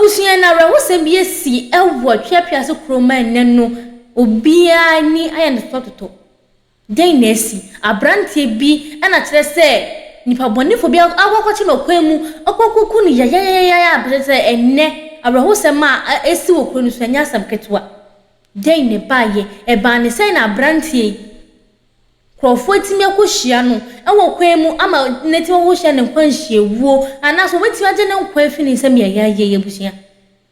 abusuan na re wo se bi esi ewo Tweapiase kroma neno obia ni aya ne tototo den na esi abrantie bi na kire se nipa bonifo bi akwakochi no kwemu akwakoku ni ya abese enne abraho se ma esi wo kwenu so anya asam ketwa den ne baye e ba ne se na abrantie krofo timi akohia no ewo kwemu ama neti wo hia ne kwanhie wuo anaso weti age ne nkwa afi ne nsem ye busia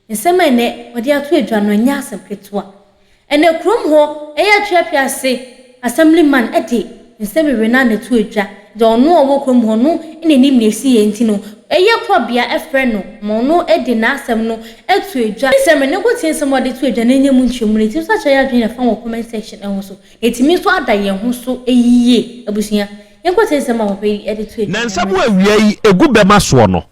nsem ene odi ato adwa no anya asam ketwa ene krom ho eya Tweapiase assemblyman ede nsem rena na to adwa de ono owo krom ho no ene nim na esi ye ntino eye Krobea FM no mo no ede na asem no eto adwa nsem ne ko tin nsem ode to adwa na nyemu ntwemure ti so acha ya adwen na fa wo comment section e ho so etimi so ada ye ho so eyiye abusia yenko tin nsem a wo ede to adwa na nsem awia yi egu bema so no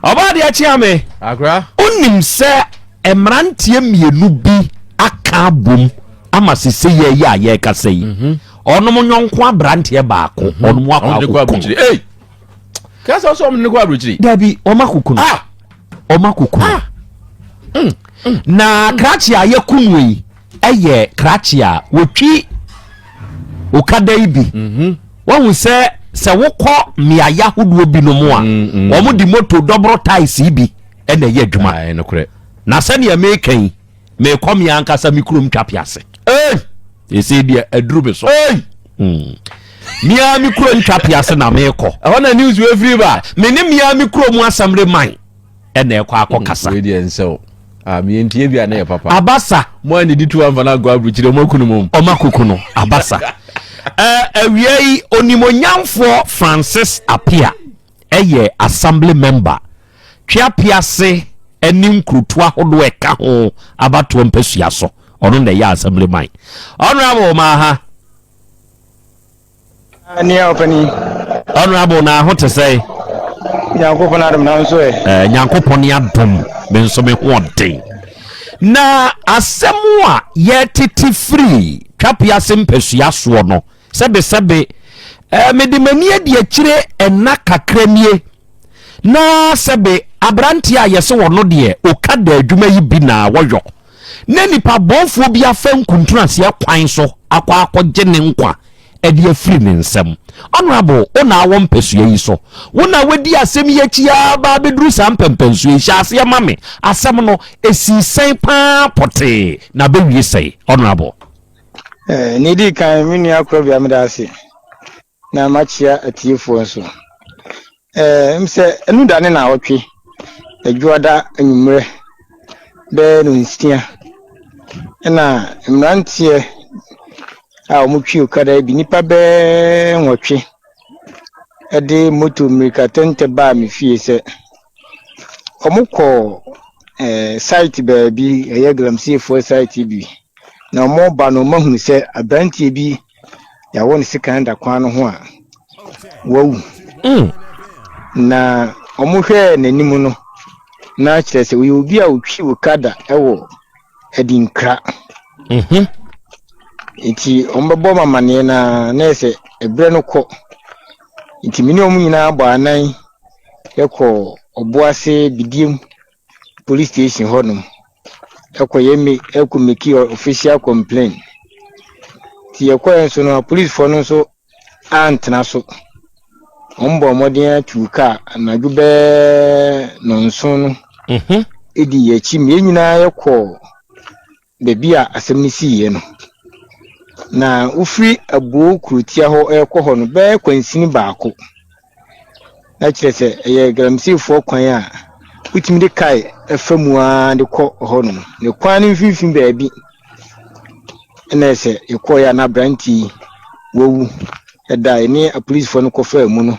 oba de achi ame agra onim se emrantie mienu bi aka bom ama sese ye ya ye kasa yi onom nyonko abrantie baako onom akwa eh kasa so omne kwa abruchiri dabi omakukunu omakukunu na krachia ye kunu yi eye krachia wotwi Okada ibi won se wokọ miaya hoduo bi no mu a wo di moto double ties bi ene ye adwuma ai no kure na se ne mekan me kom ya ankasa mikrom Tweapiase ese dia aduru be so mia mikrom Tweapiase na meko na news we free ba me ne mia mikrom assembly man ene ekọ akokasa we dia nso mi entie bia na ye papa abasa mo ani di tu amfa na go abruchire mo kunu mum omakukuno abasa awiei onimonyamfo Francis Apia eye assembly member Tweapiase enim krutua hodo eka ho abato mpasua so ono na ya assembly man honorable ma ha ani opani honorable na ho te say Nyankopon adam na nso Nyankopon ya dom be nso me ho den na asemu a ye titi free Tweapiase mpasua so no sebe medimani adi akire ena kakramie na sebe abranti a yese wono de Okada adwuma yi bi na woyo na nipa bonfo bi afan kuntrase akwan so akwa ne nkwa edi afiri ne nsem honorable ona awo mpasua yi so wona wadi asem yi achia ba beduru sampempensua yi hyase mame asem no esisen pa pote na bewie sei honorable nidi kan mini Krobea medase na machia atiefo nso mse enu dane na otwe adwoada anyumre be no nstia na mrantie a omutwi Okada bi nipa be nwotwe ede moto mirika tente ba me fie se omukọ site be bi eyegramsie for site bi na mo ba no mahunu se abrantie bi ya won sikanda kwan no ho a wawu na omuhwe nanim no na kire se we obi a otwi Okada ewo edinkra iti ombebo mamane na ese ebre no kọ iti mini omunyina agba anan ekọ oboase bidiem police station honum ekọ make official complaint ti ekọ enso no police for no so antena so ombo modern atuka na dube no nso no edi yachi me nyina ekọ bebi a asem ni siye no na ufri abu krutia ho ekọ ho no be kwansini baako na kirese eye gramsifo kwan a utimi de kai efamu a de kọ ho no ne kwan ni mfimfim baabi na ese ekọ ya na branti wowu eda ni a police for no kofa mu no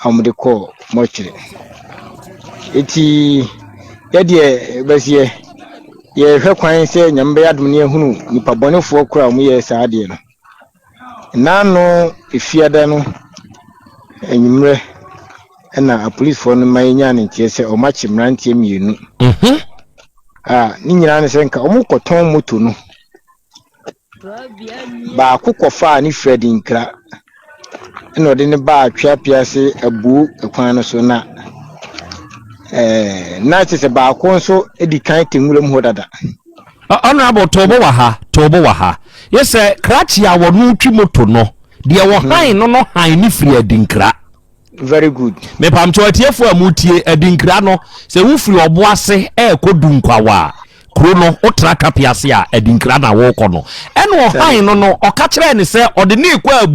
amde kọ mochire eti yede basie ye hwe kwan se nyambe yadum ne ehunu nipa bonefo kura mu ye saade no nano efiada no enyumre na a police for no manya ne tiese o machi mrantie mienu ni nyina ne senka o mukoton moto no ba kokofa ni Fredi nkra eno de ne ba Tweapiase abu ekwan no so na na se ba ko so edi kan tenwuram ho dada honorable tobo wa ha yes krachi a wonu twi moto no de wo han no han ni firi adinkra very good me pam cho atiefo amutie adinkra no se wo firi obo ase kodu nkwawa kro no otra kapiase a adinkra na wo ko no eno han no oka kire ni se ode ni kwa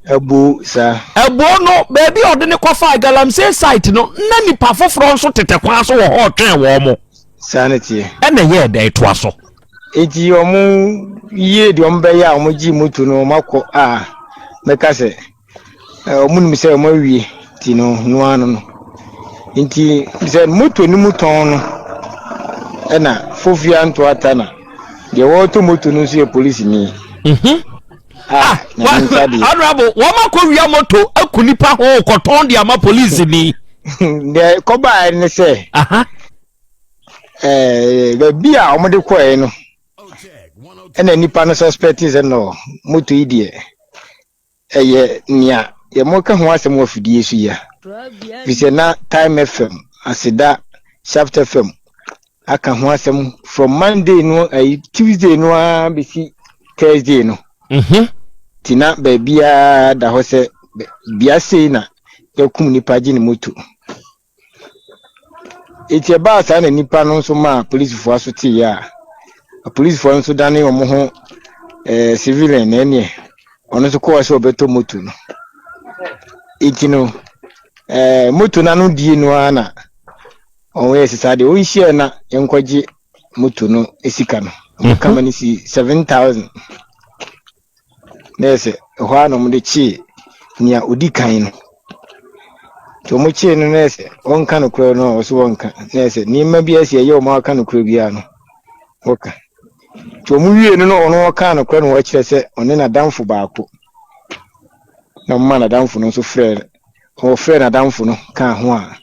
Ebu sa ebo no baby ode ne kofa galamsey site no na nipa foforo nso tetekwa so wo ho twen wo mo sanity ene ye dey to aso eji omu ye de ombe ya omu ji mutu no mako meka se omu ni se omu wie ti no nuano no nti se mutu ni muton no ena fofia nto atana de wo to mutu no so police ni honorable wama ko wia moto akunipa ho koton de ama police ni de ko ba ni se be a omode ko e no ena nipa no suspect is no moto idie eye nia ye moka ho asem ofidie su ya bise na Time FM asida Shaft FM aka ho asem from Monday no Tuesday no bisi Thursday no tina bebia da ho se bia sei na yakum nipa ji ni moto eti ba sa na nipa no so ma police fo aso ti ya police fo nso dane omo ho civilian na ene ono so ko so obeto moto no eti no moto na no die no ana onwe sisa de o share na yenkwaje moto no esika no kama ni si 7,000 nese ho ano mo de chi nia odi kan no to mo chi no nese onka no kro no so onka nese ni ma bia se ye o ma aka no kro bia no oka to mo wie no ono aka no kro no wa kire se one na danfo baako na mma na danfo no so frɛ o frɛ na danfo no ka ho a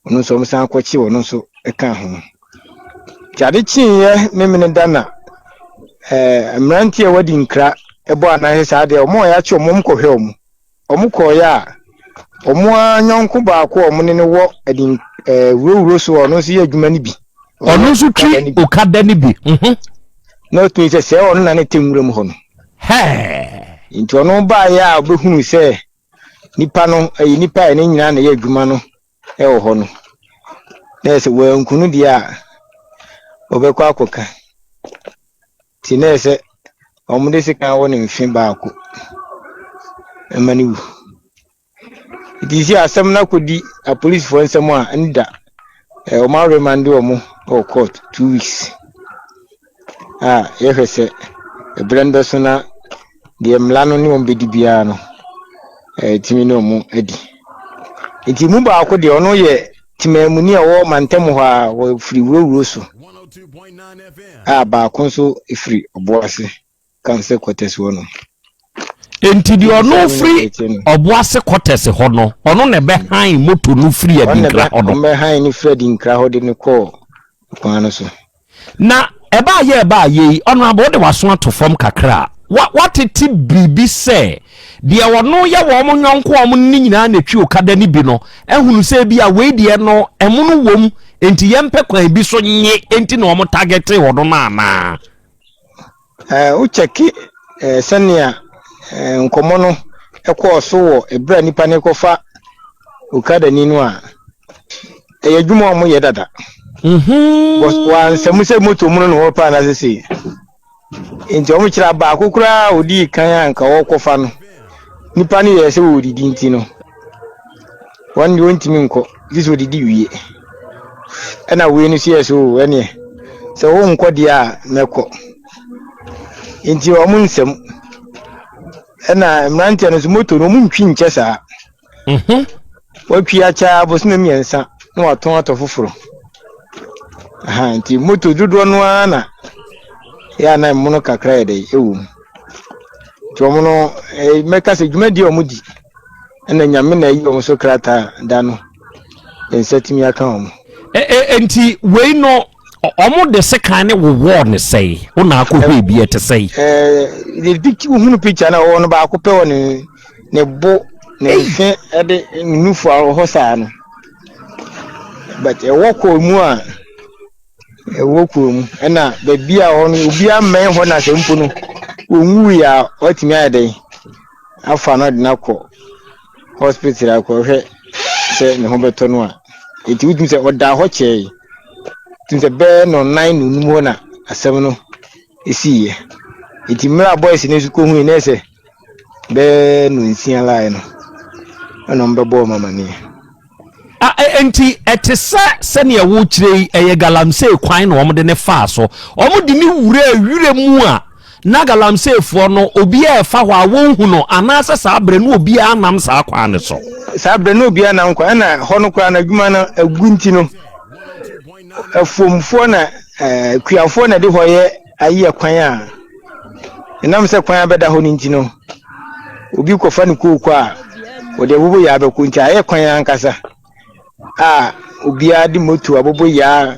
ono so mo san kwachi ono so ka ho jade chi ye memene dana mrantie wadi nkra ebo anahe saade omo ya chi omo mkohwe omo koya omo anyonko baako omo ne wo adin wuro so ono so ye adwuma ni bi ono so twi Okada ni bi no to se ono na ne temwuram ho no nti ono ba ya obehunu se nipa no nipa ene nyina na ye adwuma no wo ho no na se we nkunu dia obekwa akoka ti na se omude sika woni mfin baako emaniwu disi asem na kodi a police for nsem a nda o ma remand omo o court 2 weeks ye hwese brenda so na de mlano ni ombedi bia no timi no mu edi enti mu baako de ono ye timamuni a wo mantem ho a wo free wuro so baako so free oboase kanse quarters wono enti di ono free oboase quarters ho no ono ne be han moto no free adinkra ho no be han ni free adinkra ho de ne ko kwano so na eba ye ono abo de waso ato fom kakra wateti bibi se de wono ye wo mo nyonko o mo ni nyina na twi Okada ni bi no ehunu se bi a we de no emunu wom enti yempe kwan bi so nye enti na o mo target ho no na na o cheki senia nkomo no ekọ so wo ebra nipa ne kofa Okada ni no a eyadwuma o mo ye dada boss wan semuse moto mu no wo pa na se enti o mo kira ba akokura odi kan anka wo kofa no nipa ni ye se wo didi nti no wan di ontimi nko this wo didi wie ana we ni se so ene se wo nko dia meko enti o mo nsem ena mrante no moto no mu ntwi nche saa watwi acha bosna miensa no aton atofoforo enti moto dodo no ana ya na muno kakra ede ewu to muno meka se dwumadi omudi ena nyame na yi omuso krata da no ensatimi aka omo enti we no omo de sekan ne wo ne sei una akọ bi ete sei the picture hunu picture na wo no ba akọ pe wo ne bo ne fe ede nufu ho saa no but a walk or more. A walk room, and the beer on Ubia man when I say Puno. We are what me a day. I found out now. Hospital, I call her, say, no, Humberton. It would be what da hoche. Since a burn on 9 Numona, a 7. You see, it's my boys in his school in Esse. Ben, we see a line. A number bomb, mamma. Enti etesa senior wuchire galamse kwan no omde ne fa so omde ni wure mu a na galamse fo no obi a fa hwa wonhu no anasa sa abre no obi a nam sa kwan ne so sa abre no obi a nam kwan na hono kwa na adwuma na agunti no afomfo na kuafo na de hoye ayi kwan a enam se kwan abeda ho ninti no obi kofa ne kokwa wode bubu ya abekunti ayi kwan ankasa ubia di moto abobo ya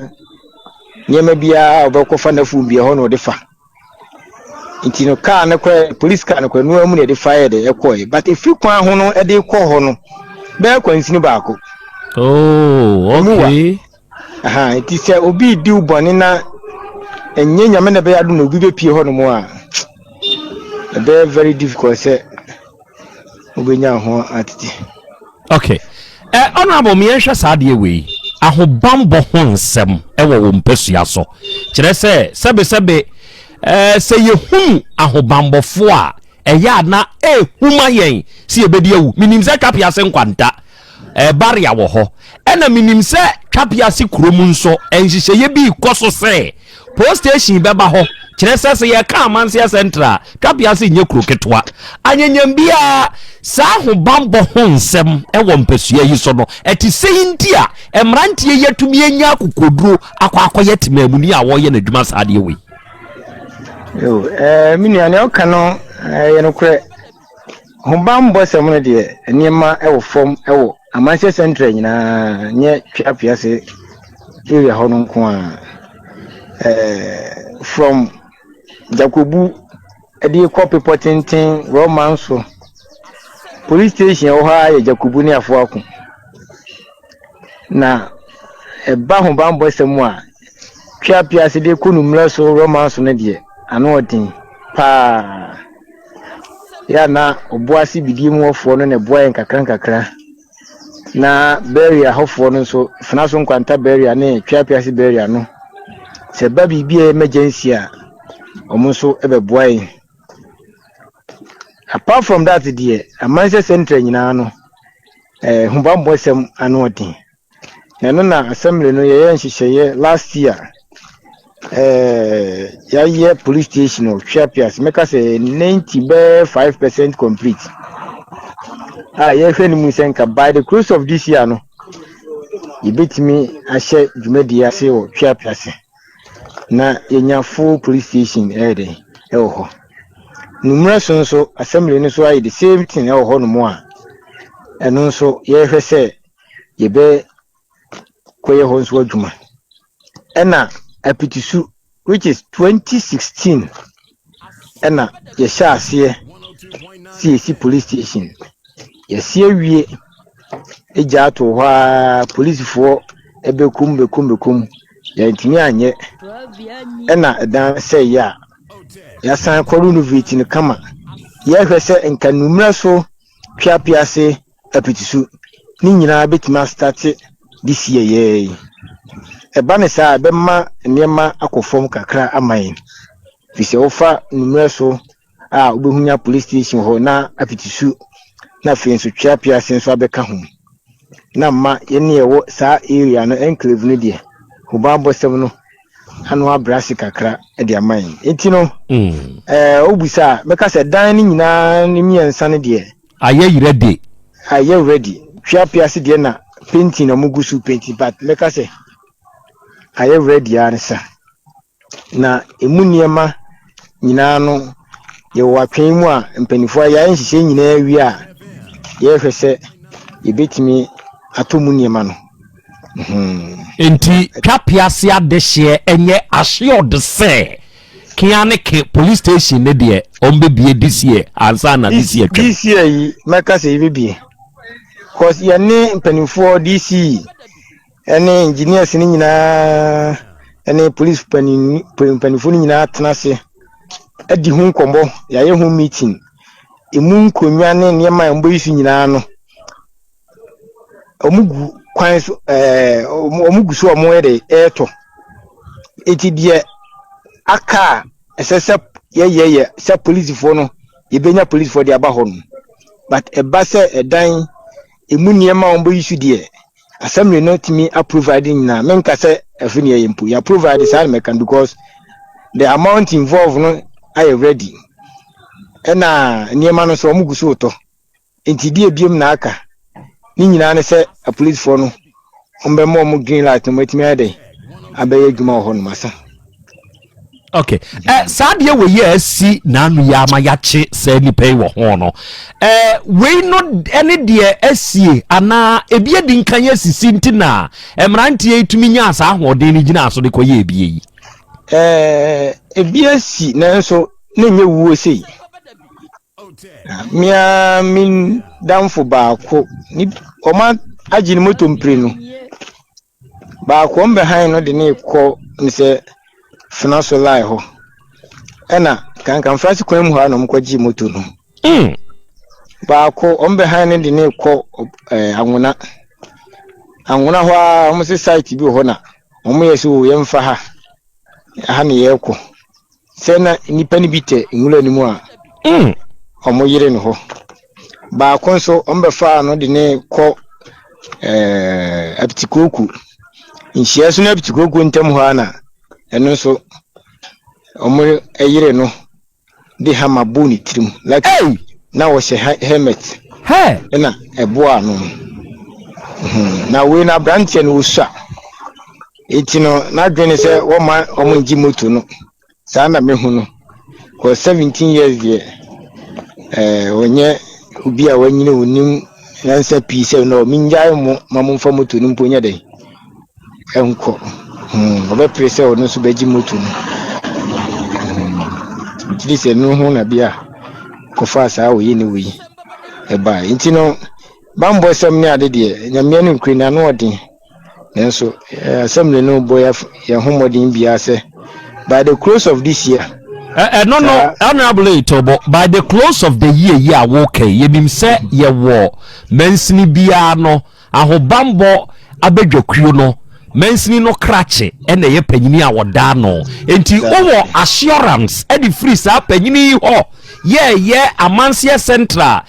nyema bia obekofa na fu bia ho no de fa intino car na kwa police car na kwa no amu na de fa de ekoi but if kwan ho no e de kɔ ho no be kwansini baako okay it is obi di uboni na enye nyame na be adu na obi be pie ho no mo a be very difficult say obenya ho atiti okay honorable miensha saade we ahobambo ho nsem ewo wo mpesua so kire sebe se yehum ahobambofo a eya na ehuma yen si ebedi awu minimse Tweapiase nkwanta barrier wo ho ena minimse Tweapiase kuromu nso enhihye bi koso se post station beba ho kire se ye ka amansia central Tweapiase nye kroketwa anyanyam bia sa ahobambo ho nsem ewo mpesua yi so no eti seinti a emrantie yatumi anya akokoduro akwakoye temamuni a wo ye na dwuma saade we miniane okano ye no kure ahobambo sem no de niema ewo form ewo amansia central nyina nye Tweapiase area ho no nko a from Jacobu edi copy potintin romance police station o ha ya Jacobu ni afo akun na ba ho bambo semu a Tweapiase de kunumra so romance ne de ano odin pa ya na oboase bidie mu ofo no ne boy nkakra na barrier hofo no so fina so nkwanta barrier ne Tweapiase barrier no se ba bibie emergency a omunso ebe boy. Apart from that dear amanse central nyina no hubambo sem anodin na no na assembly no ye nhihye last year ya ye police station of Tweapiase make us 95% complete ye hwani mu senka by the close of this year no yibetimi ahye dwumadi ase o Tweapiase na yenya full police station ede ho numra so assembly no so ayi the same thing ho no mo a eno so ye hwese ye be koye ho so adwuma ena apitisu which is 2016 ena ye sha ase CC police station ye sie wie eja to hwa police fo bekum ya ntimi anye ena dan say ya san kwaru no viti ni kama ye hwese nka numra so Tweapiase apitisu ni nyina betima start this year ye eba ne sa be ma niema akofom kakra amayin fise ofa numra so a obehunya police station ho na apitisu na fe nso Tweapiase nso abeka ho na ma ye ne ewo sa area no enclave no de hubambo sem no anu abrasi kakra e de amayin enti no obusa meka se dan ni nyina ni miensa ne de aye ready Tweapiase de na painting na mugusu painting but meka se aye ready ansa na emu niema nyina no ye watwen mu a mpanifo ya nhihye nyina awi a ye hwese ye betimi atomu niema no enti Tweapiase adehye enye assured say kiane ke police station ne de ombebie this year ansa na this year yi maka say bibie cause ye ne mpanifo DC ene engineers ni nyina ene police panifo ni nyina tenase adi hu nkombo ya ye hu meeting emu nkonwa ne niema mbo isi nyina no omugu kwan so omugu so omoere eto eti die aka esese ye se police fo no yebenya police fo de aba ho no but eba se edan emu niema mbo isi die assembly not me approving na menka say efini ye mpu ya provide this mekan because the amount involved no I ready ena niema no so omugu so to enti die biem na aka ni nyina ne say a police for no ombe mo green light no matimi ade abaye djuma ho no masa. Okay. Sadia we ye si nanu ya ma yache se ni pay wo ho no. We no any de asie ana ebie di nkan ye sisi ntina emrantie etumi nya asa ahoden ni gina so de koye ebie yi. Ebie si na so na nye wuo sei. Mia min damfo ba ko ni oma agini moto mpre no. Ba ko mbe han no de ne ko ni se financial lie ho ena kan frasi kwem ho anom kwaji moto no ba ko ombe han de ne ko anwona ho a mo se site bi ho na mo yesu yemfa ha ne yeko se na nipa ni bite nwura ni mu a omo yire no ho ba ko so ombe fa no de ne ko aptikoku inhia so na aptikoku ntem ho ana eno so omo eyire no de hama boni trim like na wo she helmet na eboa no na we na branch en wo sha etino na dwene se wo ma omo ngi moto no sa na mehu no ko 17 years ye onye obi a wanyine wonim yansa pise no minjai mo mamumfa moto no mponya dai enko obe prese ono so beji moto no dise no ho na bia ko fa sa wo yini wi eba intino bambo sem ni ade de nyamia no nkrina no odin nenso assembly no boy ya homodin bia se by the close of this year no honorable Tobo, by the close of the year okay yenim se ye wo mensini bia no ahobambo abedwakuo no mensini no krache ene ye panyini a woda no enti owo assurance e di free sa panyini ho ye amansia central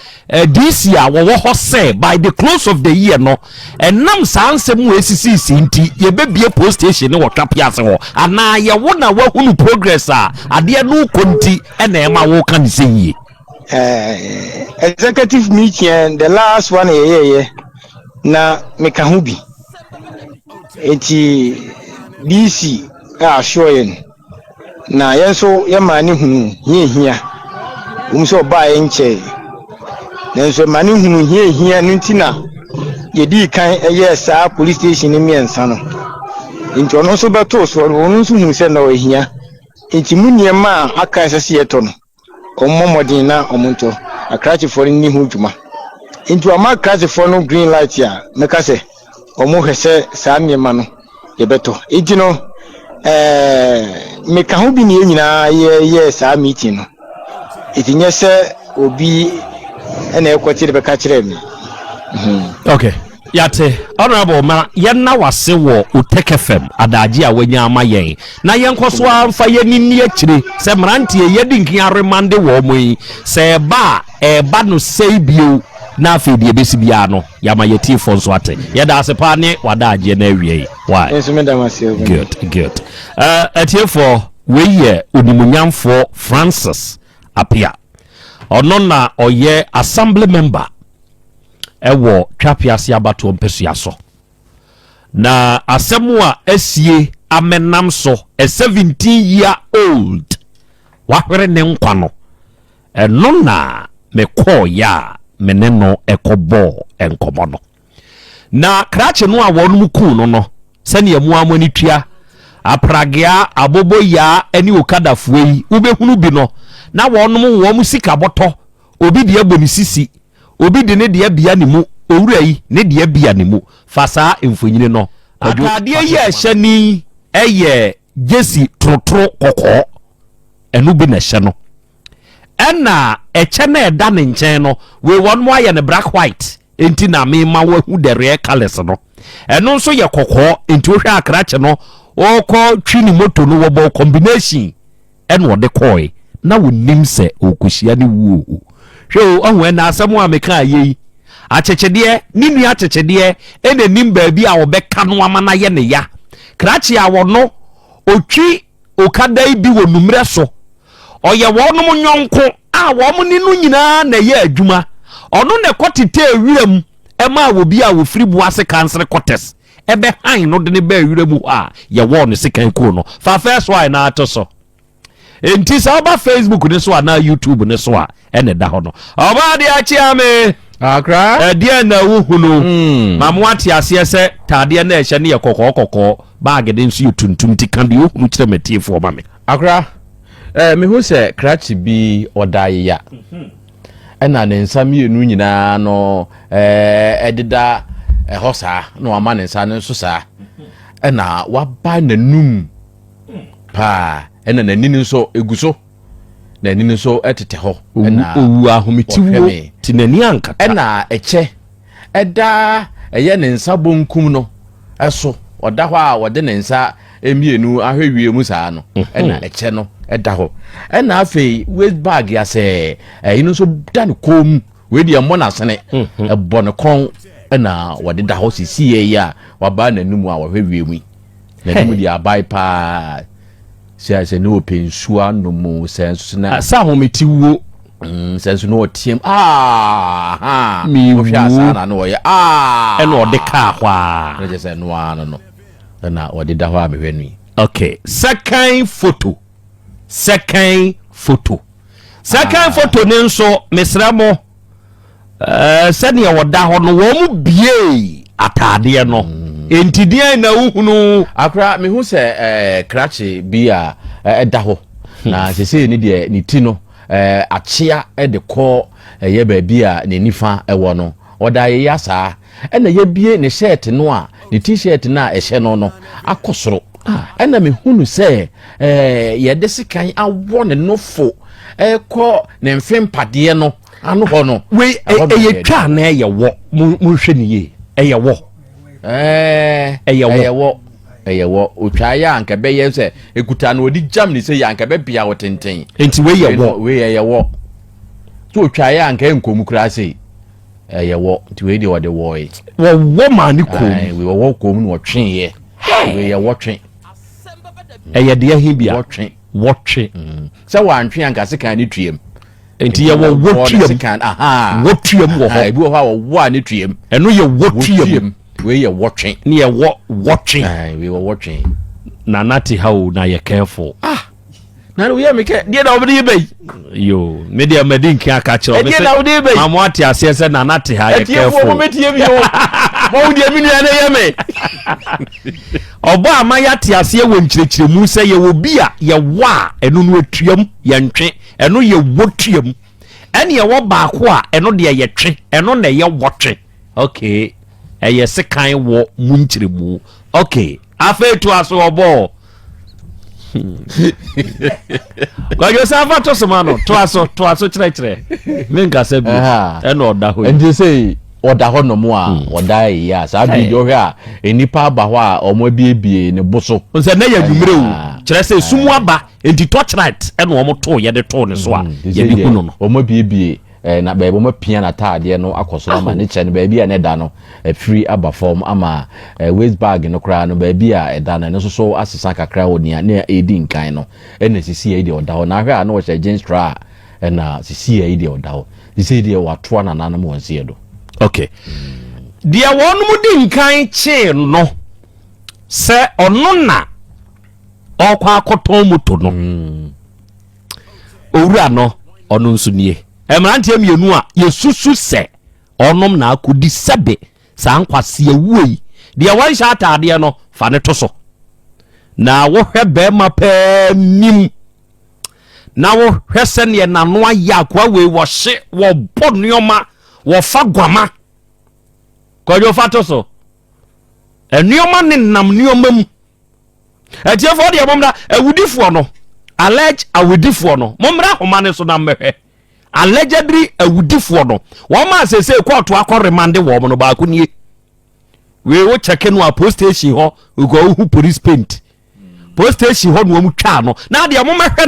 this year wo ho say by the close of the year no enam sansem we sisi nti ye bebie post station ne wo Tweapiase ho ana ye wo na wa hunu progress a ade no konti ene e ma wo kan sei executive meeting the last one ye na meka hu bi eti DC assuring na yenso ye mani hunu hia umso ba enche nenso mani hunu hia ntina ye di kan eye sa police station ni miensa no nti ono so beto so ono so hu se na o hia enti muniema aka sese yeto no ommomodin na omonto akrachi for ni hu djuma enti o ma akrachi for no green light ya meka se omo hwese sa niema no ye beto enti no meka hu bi ni nyina ye sa meeting no itinye se obi ena ekwoti de beka kire mi okay yate honorable ma yenna wase wo Uteke FM adaji a wanya amayen na yenkoso amfa yenni akire se mrantie yedi nkia remande wo moyi se ba no seibio na afedi ebesi bia no yama yeti fonso ate yeda asepa ne wadaje na awie why good atiefo weye onimunyamfo Francis Apia onona oye assembly member ewo Tweapiase abato mpesua so na asemu a asie amenam so a 17-year-old wahwere ne nkwa no enona mekọ ya meneno ekobo enkomo no na krache no a wonu ku no sene emu amani tua apragea abobo ya eni Okada fuei ubehunu bi no na wonum wo mu sika boto obi de aboni sisi obi de ne de bia ne mu owura yi ne de bia ne mu fasa emfonyine no atade ye hyani eye jesi trotro kokko enu bi na hye no ena eche na eda ne nchen no we won mo aye ne black white enti na me ma wahu the rare colors no enu nso ye kokko enti wo hwe akrache no okọ twini moto no wo combination ena ode koi na wonim se okuhia ne wuo hwe ohun na asem a meka ayi achechede ni nua achechede ene nim baabi a obeka no amana ye ne ya krachi a wono otwi okada bi wo numre so oye wonom nyonko a wo mo ni no nyina na ye adwuma ono ne kotete ewirem ema obi a wo firi buase kansere kotes ebe han no de ne ba ewirem a ye wo no sekan ko no fa first why na atoso enti sa ba Facebook ne so na YouTube ne so a ene da ho no oba de achi ame akra dia na wuhunu mamwati asiese tade na ehye ne kokko bag de nso yutuntum ti kan de wuhunu kire metiefo ma me akra me hu se krachi bi odaye ya ena ne nsam yenu nyina no edida hosa no ama ne nsa ne so sa ena waba nanum pa ena nanini nso eguso na nini nso etete ho ena owu ahometiwo tinani ankata ena eche eda eye ne nsa bonkum no eso oda ho a wode ne nsa emienu ahwewie mu saa no ena eche no eda ho ena afei waist bag ya se ino so dan kom we di ammo na sene ebo ne kon ena wode da ho sisi ye ya waba nanum a wahwewie mu nanum di abai pa se no pensua no mu senso na sa hometiwo senso no tiem mi wo hwa sana no ye ena ode ka hwa na je se no ano no na ode da hwa me hwenu okay second photo ne nso mesramo sani ya wada ho no wo mu bie atade no entidie na uhunu akra me hu se krachi bi a eda ho na sese ni de ni ti no achia de ko ye ba bi a ne nifa ewo no oda ye yasa na ye bie ne shirt no a ne t-shirt na ehye no no akosoro na me hunu se ye de sikan awo ne nofo ko ne mfempade no ano ho no we ye twa na ye wo mu hwe ne ye ye wo eyewo otwa ya anka be ye se ekuta na odi jam ni se ya anka be bia wotenten enti we yewo so otwa ya anka enkomu kura se eyewo ti we de wode wo ma ni kom we wo kom no twen ye we ye wo twen eye de ahi bia wo twen se wa antwen anka se kan ni twiem enti ye wo twiem wo twiem wo ho ebi wo ha wo ani twiem eno ye wo twiem we ye watching ni ye watching we were watching na nati how na ye careful na we me ke dia na obedi be yo media medin aka chiro me se mamu ati asese na nati ha ye careful mo metie bi o mo dia mi nua na ye me obo amaya ti ase wo nchirechire mu se ye wo bia ye wa enu no atuam ye ntwe enu ye wotuam ene ye wo ba ko a enu de ye twe enu na ye wotwe okay eye sekan wo munchire mu okay afetu aso obo kwa yo safa to semano to aso chire menka sebi eno oda ho and you say oda ho no mo a oda ya sa bi jo hwe a enipa aba ho a omo biebie ne boso nse na ya numere o chire say sumu aba enti torchlight eno omo to ye de to ne so a ye bi hunu no omo biebie na bebo ma pia na taade no akosoro ma ne che ne baabi a ne da no free aba form ama waist bag no kra no baabi a eda na ne so asesa kakra onia ne edi nkan no ene sisi e de oda ho na hwe a no wo che jeans tra na sisi e de oda ho sisi de wato na nanam wonse edo okay dia wonum di nkan che no se ono na okwa akoton moto no owura no ono nso nie emrantie mienu a yesusu se onom na akodi sebe sa nkwase awuyi de wan sha atade no fa ne to so na wo hwe be ma panim na wo hwe se ne na no aya kwa we wo hye wo bonioma wo fa gwama ko jo fa to so enioma ne nam nioma mu etiefo de momra awudifo no allege awudifo no momra homa ne so na mehwe allegedly awudifo no wo ma sese court akọ remand wo no ba ko nie we wo check no a post station ho go hu police paint post station ho no mu twa no na de momehwe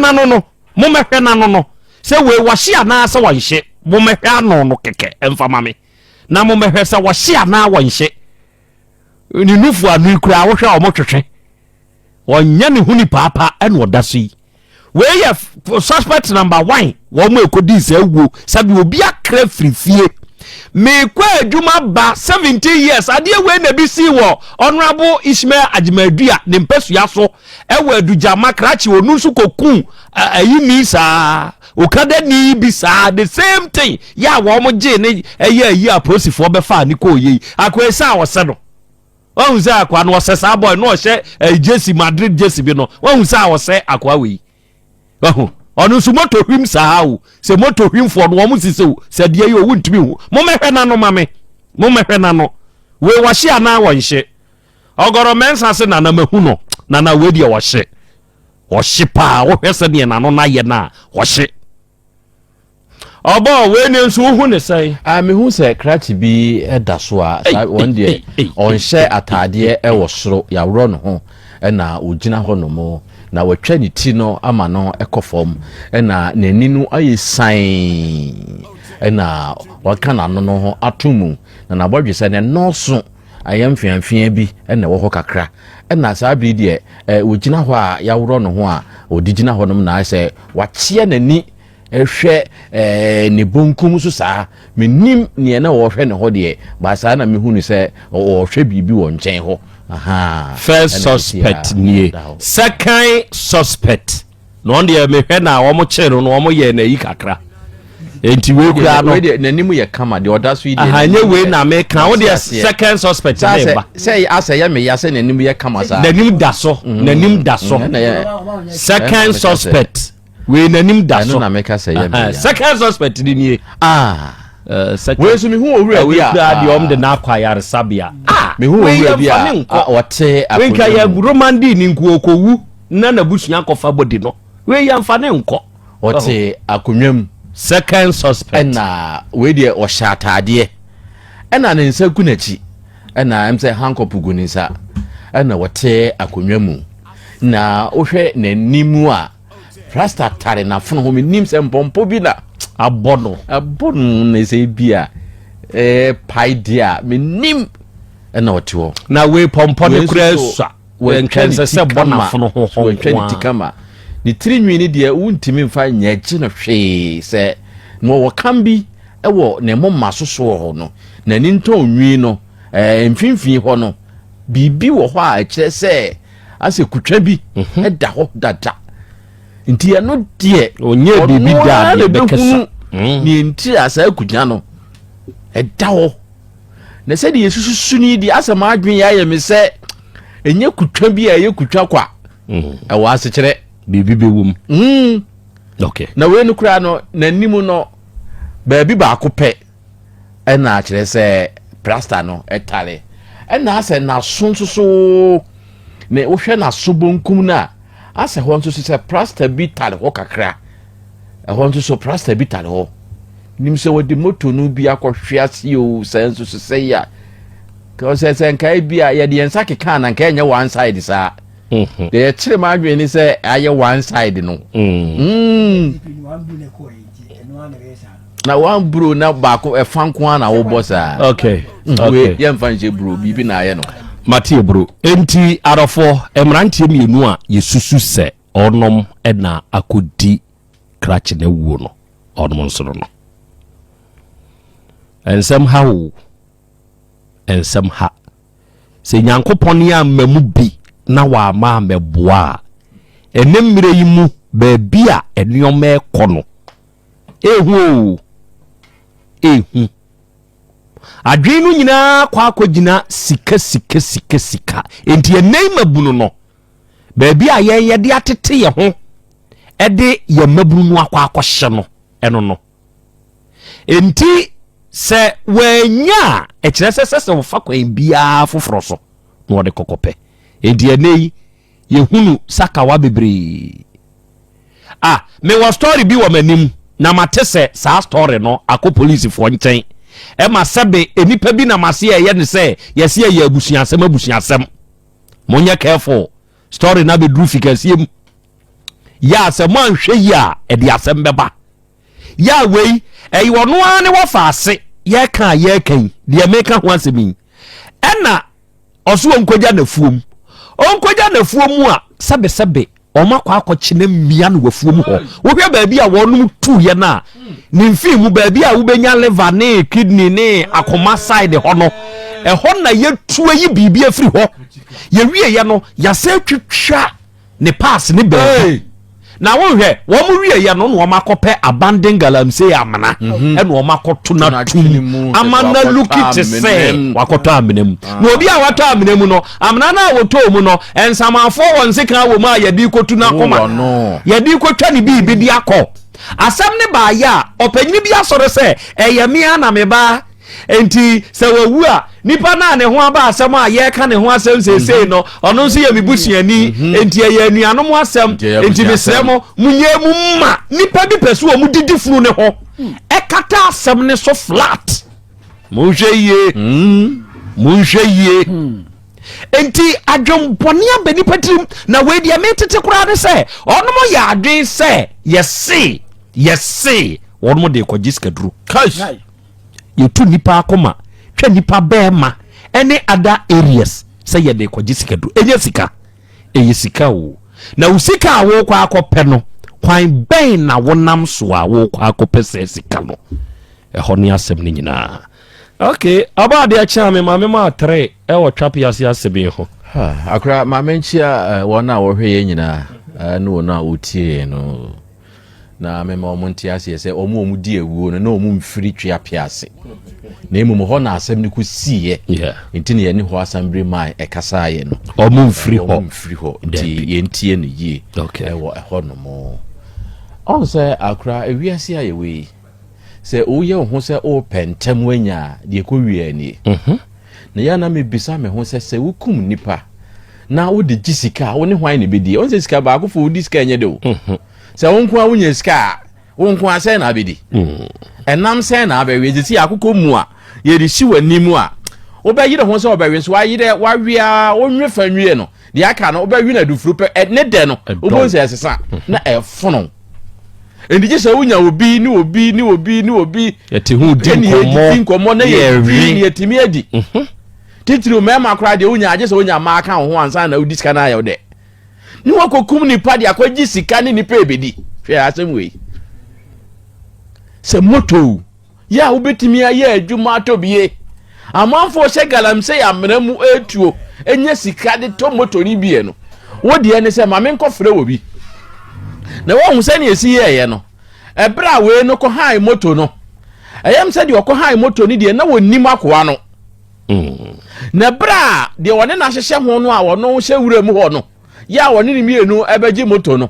na no se we wahye ana se wanhye momehwe ano no keke emfama me na momehwe se wahye ana wanhye ni nufu anu kura wo hwe o mo twetwe wonya ne huni papa ene odasui we ye suspect number 1 wo mo ekodi se awu sabi obi akra frifie me kwa adwuma ba 17 years ade we na bi si wo honorable Ishmael Ajimadua ne mpesua so ewa adujama krachi onu nso kokun ayimi sa Okada ni bi sa the same thing ya wo mo je ne ayi aposifo be fa ni ko yi akwesa wo se no won se akwa no se sa boy no hye Jesse Madrid Jesse bi no won se wo se akwa we onu su moto hwim saa o se moto hwim fo no wo musise o se de yi o wuntumi hu mo mehwe na no mame mo mehwe na no we wahye ana wonhye ogoro mensa se na na mahu no na we de wahye pa wo hwese de na no na ye na wahye obo we ne nso hu ne sai me hu se krachi bi eda so a one day on hye atade e wo soro ya woro no ho na ogina ho no mo na watwa ni ti no ama no ekofom na nani no aye san na waka na no ho atomu na bodwe se ne noso ayam fianfian bi na wo ho kakra na saa bi de ogina ho a ya woro no ho a odigina ho no na se wachie nani ehwe ne bonkum so saa menim ne na wo hwe ne ho de ba saa na mehu ni se wo hwe bibi wo nchen ho aha first suspect nie second suspect no de me hwe na wo mo chero no wo mo ye na yi kakra enti we kura no we nanim ye kama de oda so yi de aha nye we na me kan wo de second suspect ne ba say asa ye me ya say nanim ye kama sa nanim da so second suspect we nanim da so na make say ye me second suspect ni we so me hu owura bi a de de na akwayare sabia me hu owura bi a wote we nka ya romandi ni nku okowu na busunya kofa body no we ya mfa ne nko wote akonwam second suspect na we de o shatade na ne nsa kunachi na am say hankop gunisa na wote akonwam na ohwe na nimu a rasta tare na fono ho nim se mpompo bi na abono ne se bia paidia me nim na wote na we pompo ne kura sua we nkense se bona fono ho we twenti kama ni tirinwi ni de wuntimi mfa nyaji no hwe se no wo kambi ewo ne momma soso ho no na ni nto nwi no mfimfini ho no bibi wo ho a kire se ase kutwa bi eda ho dada nti ya no de onye bibi da ne bekesa ni nti asa kunya no eda ho na se de yesusu ni di asema adwen ya ye me se enye kutwa bi a ye kutwa kwa ewa ase kire bibi bewum okay na we no kura no nanimu no baabi ba akopɛ ɛna kyerɛ sɛ plaster no etale ɛna asɛ na sonsoso ne wohwɛ na sobonkum na asɛ hɔ nso sɛ plaster bi tale hɔ kakra ɛhɔ nso so plaster bi tale hɔ nim sɛ wodi moto no bi akɔhwe ase o sɛ nso sɛ ya ka sɛ nkai bi a yɛde yensa keka na nkai nyɛ one side saa de chire ma adwen ni se aye one side no na one bro na ba ko e fanko na wo boss a okay we ye mfanche bro bibi na aye no Matthew bro enti arofo emrantie mienu a yesusu se onom na akodi krache na wuo no onom nsoro no ensem ha se nyankopon ya mamu bi na wa ma meboa enemire yi mu baabi a enuoma ekono ehu adwenu nyina kwa akogina sika enti enei mabunu no baabi a ye de atete ye ho ede ye mabunu no akwa akohye no eno no enti se wanya ekire se wo fa kwan bia foforo so no de kokope enti enei ye hunu sakawa bebre me was story bi wo manim na matese sa story no akọ police fo nchen e ma sebe enipa bi na mase ye ne se yesi ye abusuasem monye careful story na be dru fikasiem ya se man hwe ya e de asem beba ya wei e wo no ane wo faase ye kan de meka ho asemi ena oso onkoja na fuom a sebe oma kwa akọchi na mmia no wafuom ho wo hwe baabi a wonum tu ye na ni mfi mu baabi a wo benya liver ne kidney ne akoma side ho no ho na ye tu ayi bibi afiri ho ye wie ye no ya se twitwa ne pass ne baabi na wo hwe wo mu wie ye no no ma akọpẹ abandon galamsey amana e no ma akọto na tum amana lukiti se wakoto amenem na obi a wato amenem no amana na woto mu no ensamafo wonse kan wo ma yedi kotu na koma yedi kotwa ne bi di akọ asam ne ba ya opanyini bi asore se eyamia na meba enti se wawu a nipa na ne ho aba asem a ye ka ne ho asem sesei no ono nso ye mibusuani enti ye anuanom asem enti mesremo munye mu ma nipa bi pesu o mu didi funu ne ho e kata asem ne so flat munhwe ye enti adwom bone aba nipa tim na we dia metete kura ne se ono mo ya adwen se yesi ono mo de kwajiska duru kash yetu nipa akoma twa nipa bema any other areas say ye de kwajisika du enye sika o na usika awo kwa akopɛ no kwan ben na wonam so awo kwa akopɛ se sika no ho ne asɛm ne nyina okay aba de acha me ma 3 e wo Tweapiase asɛbe ho akra ma menchia wona wo hwe ye nyina no wona otie no na me ma omonti ase se omu di ewuo no na omu mfiri Tweapiase na emu ho na asem ni kusiye enti ne ye ni ho assembly mai ekasaye no omu mfiri ho nti ye ntie ne yi ewo ho no mo on se akra ewiase aye we se oye ho se o pentem wanya de ko wie ni na ya na me bisa me ho se wukum nipa na wo de gisika wo ne hwan ne bedi on se sika ba ko fo di sika nye de o se wonko a wonya sika wonko a se na bedi enam se na ba we jisi akoko mu a ye di si wanimu a wo ba yire ho se wo ba we so wa yire wa wia wonwe fa nwie no de aka no wo ba wi na dufuru pe ne de no wo bo se sesa na e fono endije se wonya obi ni yeti hu din komo na ye wi ni yetimi adi titiri o mema kra de wonya age se wonya ma aka ho ansa na udi sika na ayo de ni wakokum ni padi akwaji sika ni nipa ebedi hwe asem we se moto ya ubetimi aye adwuma atobie amanfo hye galamsey amramu etuo enye sika de to moto ni bie no wodi ene se ma menkofre wo bi na wo hu se ne esi ye no ebra we no ko hai moto no eyam se de ko hai moto ni de na wonnim akoa no na bra de wone na hyehye ho no a wono hye wura mu ho no ya wone ni mienu ebeji moto no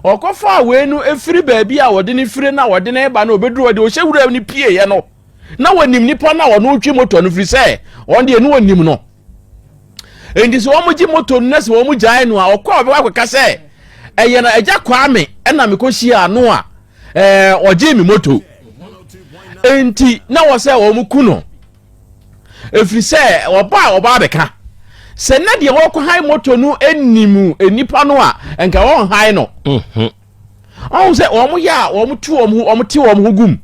okofa we no efiri baabi a wode ni fire na wode na eba na obeduru wode o hye wura ni pie ye no na wonim nipa na wono twi moto no firi se on de no wonim no endi so wo ji moto no na se wo mu jai no a okwa obe akeka se eye na eja kwame na mekoshi ano a oje mi moto enti na wo se wo mu kuno efiri se oba beka se na de wo ko hai moto no enimu enipa no a enka wo hai no on se wo mu ya wo mu tu wo mu ti wo mu gum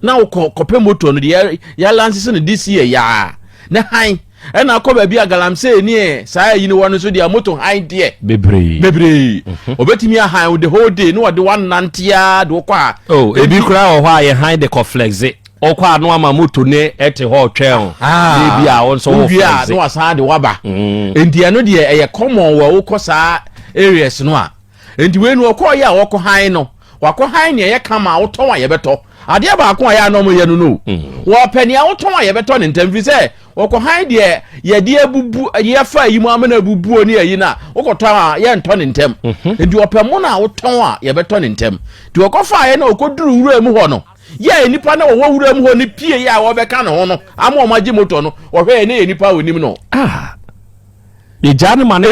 na wo kope moto no de ya lanse ne this year ya na hai ena ko ba bia galamsey ni saa yi ni wono so dia moto hai de bebre obetimi a hai the whole day no de one nantia do kwa ebi kura ho ha ye hai de ko flexe okwa no ama moto ne ete ho twɛn de bia won so ho flexe no asa de waba endia no de eye common wa wo kosa areas no a enti we no okọ ya wo ko hai no wakọ hai ne ye kama wo ton wa ye beto ade ba ko ya no mo ye no wo pani a wo ton wa ye beto ne ntamfi se woko han de ye de abubu ye fa yi mu amana abubu oni ayi na wokoto a ye nto ne ntem enti opemo na woton a ye beto ne ntem ti wokofa ye na okoduru wura mu ho no ye nipa na wo wura mu ho ni pie ya wo beka ne ho no ama o maji moto no wo hwe ne nipa onim no ye jane mane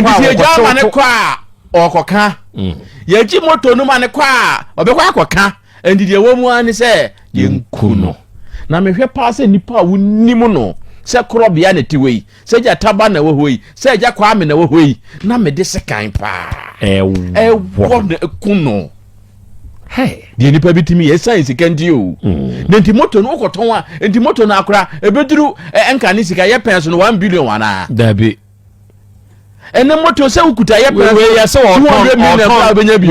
kwa okoka ye ji moto no mane kwa obekwa akoka endidi ewo mu ani se ye nkuno na mehwe pa se nipa wonimu no se Krobea na tiwei se ja taba na wohoi se ja kwa ame na wohoi na me de sekan pa wo de kuno hey de nipa bitimi ye science kendi o na ntimoto no okoton a ntimoto na akora ebeduru enka ni sika ye penso no 1 billion wana dabi ene moto se ukuta ye penso we ya se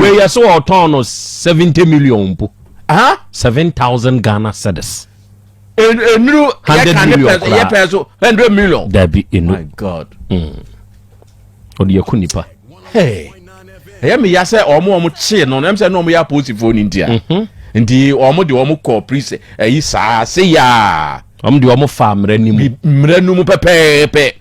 we ya se oton no 70 million po 7,000 Ghana cedis enuru ye penso 100 million dabi enu my god odi yakunipa hey ya me ya se omo chi no na se no omo ya positive ni ntia ndi omo de omo call priest yi sa se ya omo de omo fa mrenu mu pepepe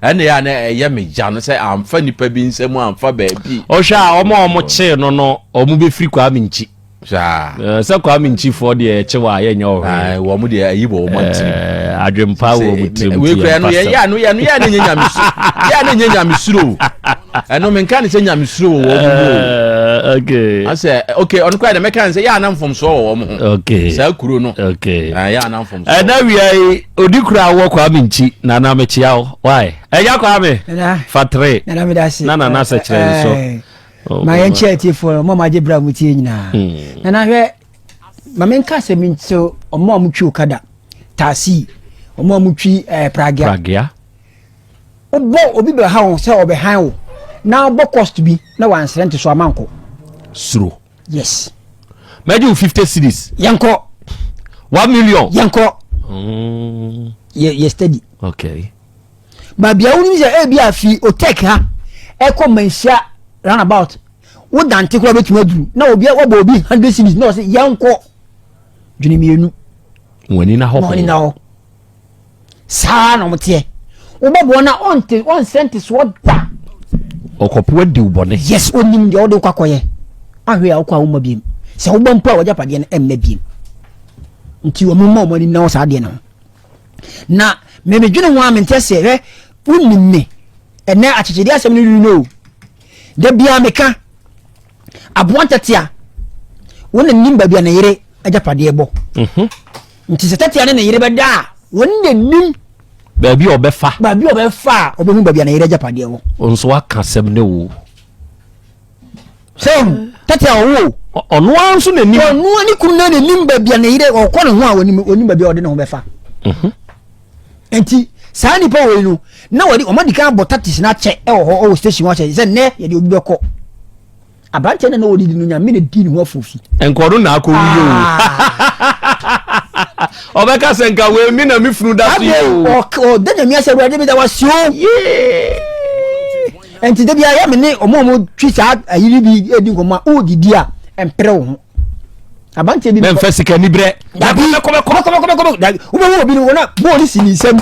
ene ya na ya me ja no se amfa nipa bi nsemu amfa ba bi o sha omo chi no omo be free kwa minchi se kwa minchi for de chewa ya nya o wo mu de yi bo mo ntiri adwempa wo mutim we kra no ya no ya ne nyanya misu ya ne nyanya misuro eno men kan se nyanya misuro wo mu okay I say okay on kwa de me kan se ya na mfom so wo mu okay sa kuro no okay ya na mfom so na wi ai odikura wo kwa minchi na me chia why ya kwa me fatre na me dasi na se chere so ma yen cheti for mama je bra mutie nyina na hwe ma men ka se min so omo amutwi Okada tasi omo amutwi pragia obo obi be ha won se obe han wo na obo cost bi na wan rent so amanko suro yes meju 50 cedis yanko 1 million yanko ye steady okay ba bia woni se e bia fi o take ha e ko manhia run about wo dante ko betuma duru na obi wo obi 100 cedis na o se yanko dwene mienu woni na ho sa na motie wo babo na on sent what da okopo adi ubone yes onim de wo kwakoye ahwe a wo ma biem se wo bampo a wo japade na emma biem nti wo mo mo ni na wo sa de na me dwene ho amente se hwe unim me ene achechede asem ni no de bia meka aboantatia wona nim ba bia na yere ajapade ebo nti se tatia na yere beda wona nim ba bi obefa obehu ba bia na yere ajapade ebo onso aka sem ne wo sem tatia wo ono anso na nim ono ani kun na nim ba bia na yere okọ ne ho a woni ba bia ode ne ho befa enti saa nipa wo no na wadi omadi kan botatis na che e ho station wa che se ne ye de obi beko abante na wodi no nya me ne di ne ho afofi enkodo na akọ wiyo obeka senka we mi na mi funu da so o de na mi ase we de da wasio enti de bia ya me ne omo twi saa ayiri bi edi nkoma o didi a empre wo ho abante bi men fasika ni bre da bi ko wo obi no na bo ni sini sem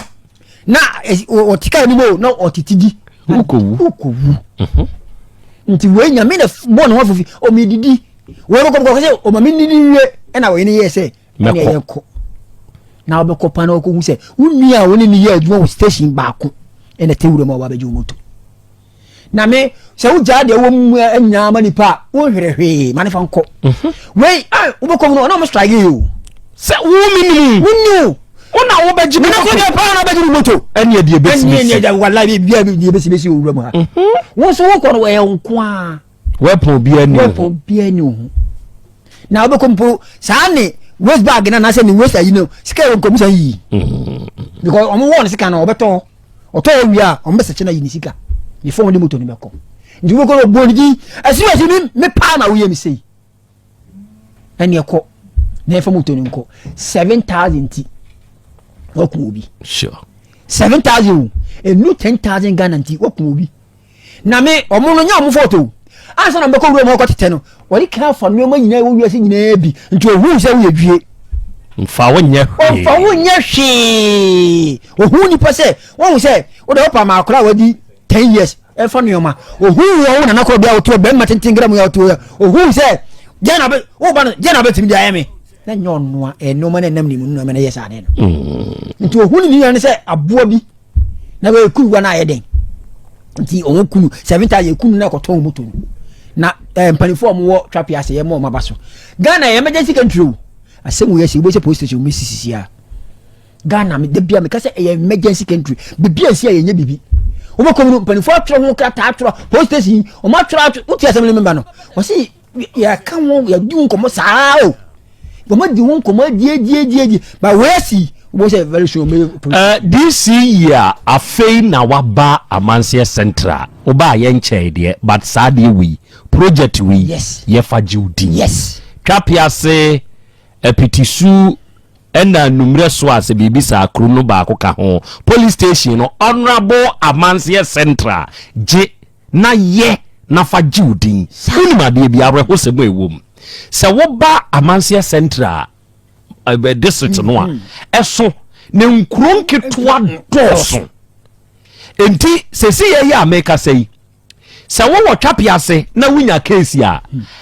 na otika ni mo na otitidi ukowu nti we nya me na bo no afofi o mi didi we ko se o ma mi didi we e na we ni yese na ye ko na obekọ pa na okohu se unni a woni ni ye adwuma wo station baako e na tewure ma wa beju moto na me se wo ja de wo mu anya ma nipa wo hwerehwe ma ne fa nko we obekọ no na mo strike you se wo minimum una wo beji na ko de pa na beju moto ene de besi ene de wallahi bia bi besi owura mu ha wo so wo ko no we nko a weapon bia ni ho na obekọ mpo sa ne waste bag na say ni waste ayi no sika yo nkomusa yi because omo won sika na obeto oto wi a omo be seche na yi ni sika before won moto ni beko ndi we ko bo ni asiwasi me pa na we mi sei eni eko na efa moto ni nko 7,000 ti okun obi sure 7,000 e no 10,000 Ghana ti okun obi na me omo no nya omo photo asa na mbeko ruo mo ko tete no wori ka fa no ma nyina wo wiase nyina bi nti ohu se wo yedwie mfa wo nya hwe ohu ni pese wo se wo de opa ma akora wadi 10 years e fa no ma ohu wo na nakọ bia oto be ma tintingra mu ya oto ohu se jana be wo ba jana be timi dia yeme na nyonno a eno ma na nam ni mu no ma na yesa ne no nti ohu ni ni se aboa bi na we kunu wa na yeden nti o kunu 70 ye kunu na koton moto na mpanifo mo Tweapiase ye mo mabaso Ghana emergency country asemu ye si bo se police station mi sisi a Ghana me debia me kase emergency country bibia si ye nya bibi o mo komu mpanifo atro ho krata atro police station o ma atro uti asem member no o si ya kan wo ya di nkomo saa o bo ma di nkomo die ba we si wo say very sure me this year afei na waba Amansie Central oba ye nche de but sade we project we yes ye fajiudi yes Tweapiase epitisu ena numre so ase bibisa akru no ba ko ka ho police station no honorable Amansie Central je na ye na fajiudi unimade bia areho sebo ewom se wo ba Amansie Central district no a eso ne nkron ketwa doso enti sesi ye ya make say se wo Tweapiase na wunya case ya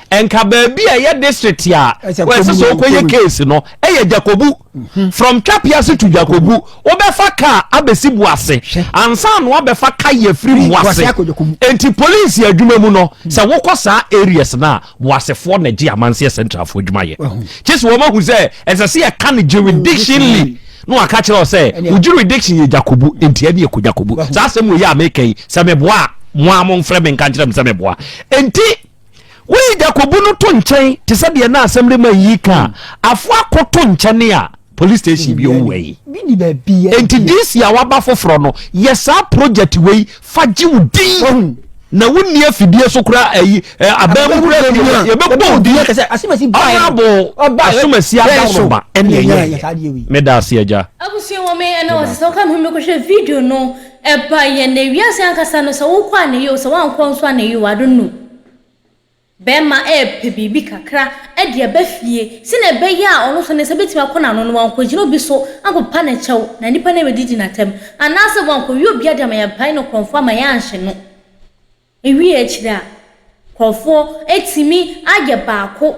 enka ba bia ye district ya we so koye case no eye Jakobu from Tweapiase to Jakobu obefa ka abesibu ase ansa no obefa ka ye free muase enti police adwuma mu no se wo kosa areas na muasefo na gi Amansie Central fo adwuma ye chese wo ma hu se esese ye kan jurisdictionally no aka kire o se jurisdiction ye Jakobu enti e bi e Jakobu sa asem wo ye ameke se meboa mo mfrɛ me nka nkyerɛ me sɛ meboa enti we Jakobu no to nkyɛn te sɛ deɛ na asɛmre ma yi ka afo akoto nkyɛne a police station bi owei bini ba bia enti this year waba foforo no yesa project wei faji udin na wunni afidie so kura ayi abamu kura ye bebo udin ka sɛ asimasi honorable asumasi adawoma ene ye medasi aja abusi wo me ena wo se ka me ko hwe video no eba ye na wiase ankasa no se wo kwa ne yo se wan ko nso na yo adonu bema pe bibi kakra e de ba fie se na be ya ono so ne se betima kona no no wan ko gino bi so akopa na chew na nipa na bedidi na tem anase wan ko yo bia de ma ya pai no konfo ma ya anhye no ewi echira konfo etimi age baako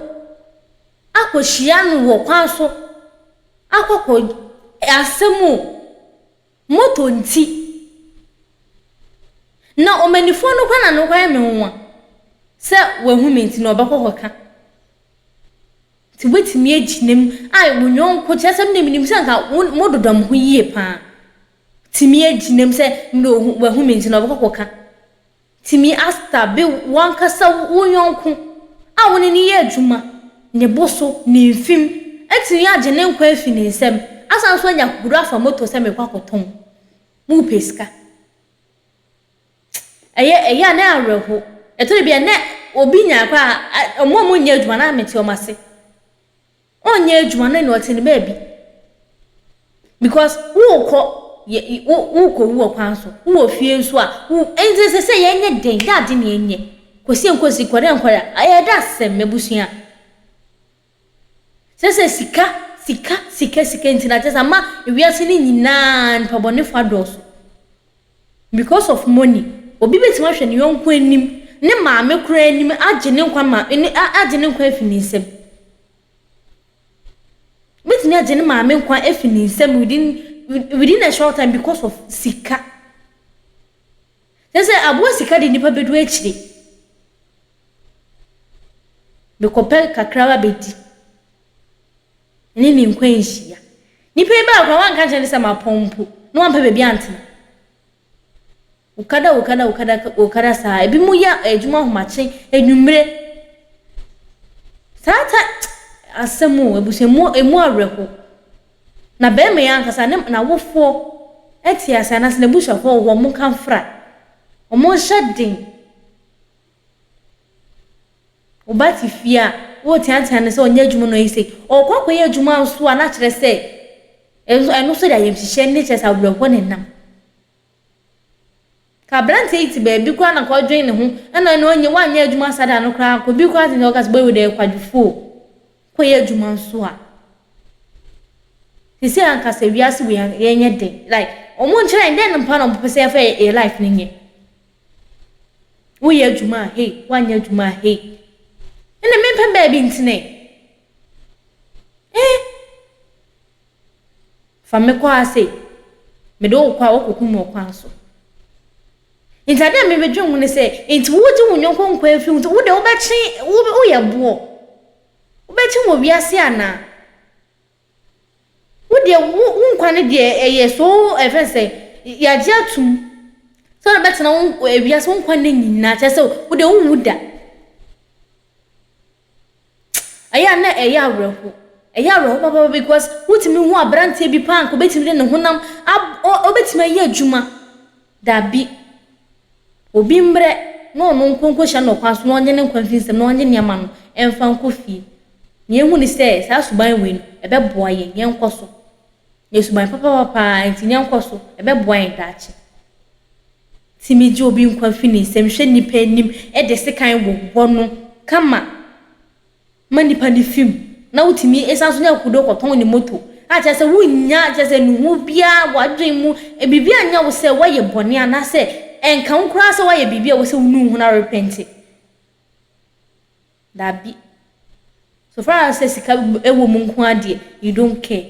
akohia no wo kwan so akoko asemu moto nti na omanifo no kwa na no kwa me ho se wahu menti no obakọkọka ti wetimi aginem ai wonyon ko chesem ne minim se nka mododom ho yie pa timi aginem se no wahu menti no obakọkọka timi asta be wankasa wonyon a woni ni ye adwuma ne boso ne mfim etini agene nkwa afi ne nsem asanso anya kuru afa moto se mekwakoton mu peska eye na areho eto bia na obi nya kwa omo nya adwuma na meti omase onya adwuma na no tene ba bi because wo kwanso wo fie nso a enze se yenye den dade ne yenye kosi enkosi kware nkwara aye da sem mebusua se sika ntina tesa ma ewiase ni nyina npabone fadoso because of money obi betima hwe ne yonko anim ne maame kura anim agene nkwa ma agene nkwa afini nsem betini agene maame nkwa afini nsem within a short time because of sika say abo sika de nipa bedu akire bekope kakrawa bedi ni nkwa nhia nipa ba kwa wanka chene se mapompo no wampa bebi antina Okada sa ebi mu ya ejuma homache enwumre tata asemu ebusemu emu areho na be me ya nkasa na wofo etiasa na se busha fo wo mu kanfra o mo shadin obati fia wo tianta ne se onye ejuma no yise okwa ye ejuma nso a na kire se eno so da yemhihye ne chesa abreko ne nam ka brante iti baby kwa na kwa dwen ne ho na no onye wanye adwuma sada no kra ko bi kwa tin ogas boy de kwadufo ko ye adwuma nso a sisi anka se wiase we yenye de like omo nkyere den mpa no mpese ya fa e life ninye wo ye adwuma hey wanye adwuma hey ene mempa baby ntine fa me kwa ase me do kwa okokum okwan so intade me bedwon mu ne se enti wo di wonyonko nkwa afi wo de wo bechi wo ye bo wo bechi wo wiase ana wo de wo nkwa ne de eye so efense ya ji atum so na betina wo wiase wo nkwa ne nyina che se wo de wo wuda aya na eya awreho papa because wutimi hu abrante bi pan ko betimi de ne honam obetimi ayi adwuma dabi obi mbre no nkonko hya no kwaso no onye ne nkwanfinsem no onye niama no emfa nkofie ne hu ni se sa suban we no ebeboa ye ye nkoso ye suban papa enti nkoso ebeboa ye daache timiji obi nkwanfini semhwe nipa anim de sekan wo no kama manipa ni film na utimi esanso nya kudo koton ni moto a che se wunya che se nuhu bia wadwen mu e bibia nya wo se waye bone ana se enka nkura se waye bibia wo se unu hu na repent dabi so far as sika ewo mu nko ade you don't care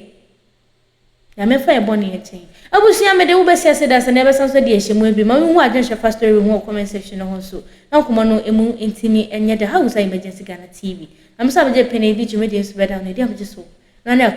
ya me fa e bone e chen abusia me de wo be se da se na be sanso de ehemu bi ma hu adwen hwe first story hu comment section ho so na kuma no emu entini enye de house emergency Ghana TV I'm sorry, I'm penny did you make this better on the day of just so. None of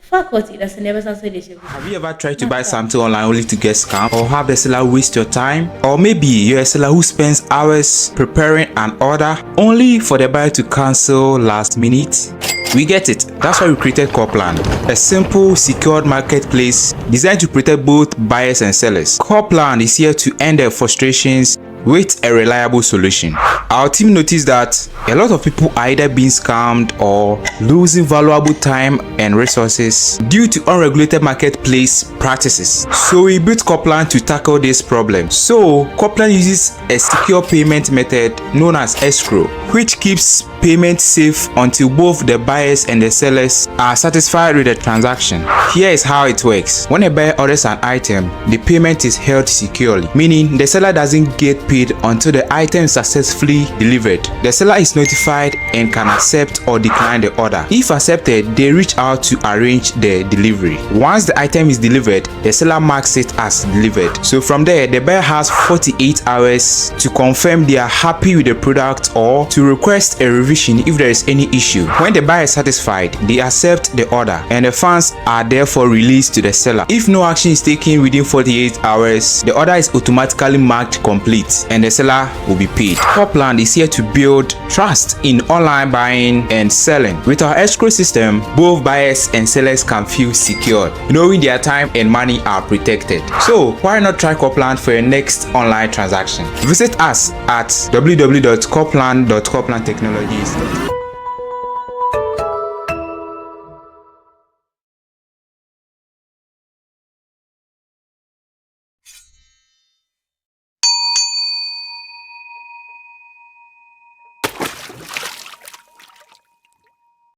faculty that's never something. Have you ever tried to buy something online only to get scammed, or have the seller waste your time? Or maybe you're a seller who spends hours preparing an order only for the buyer to cancel last minute? We get it. That's why we created Copland, a simple, secured marketplace designed to protect both buyers and sellers. Copland is here to end their frustrations with a reliable solution. Our team noticed that a lot of people are either being scammed or losing valuable time and resources due to unregulated marketplace practices. So we built Copland to tackle this problem. So Copland uses a secure payment method known as escrow, which keeps payment safe until both the buyers and the sellers are satisfied with the transaction. Here is how it works. When a buyer orders an item, the payment is held securely, meaning the seller doesn't get paid until the item is successfully delivered. The seller is notified and can accept or decline the order. If accepted, they reach out to arrange the delivery. Once the item is delivered, the seller marks it as delivered. So from there, the buyer has 48 hours to confirm they are happy with the product or to request a revision if there is any issue. When the buyer is satisfied, they accept the order and the funds are therefore released to the seller. If no action is taken within 48 hours, the order is automatically marked complete and the seller will be paid. Copland is here to build trust in online buying and selling. With our escrow system, both buyers and sellers can feel secure, knowing their time and money are protected. So why not try Copland for your next online transaction? Visit us at www.copland.coplandtechnologies.com.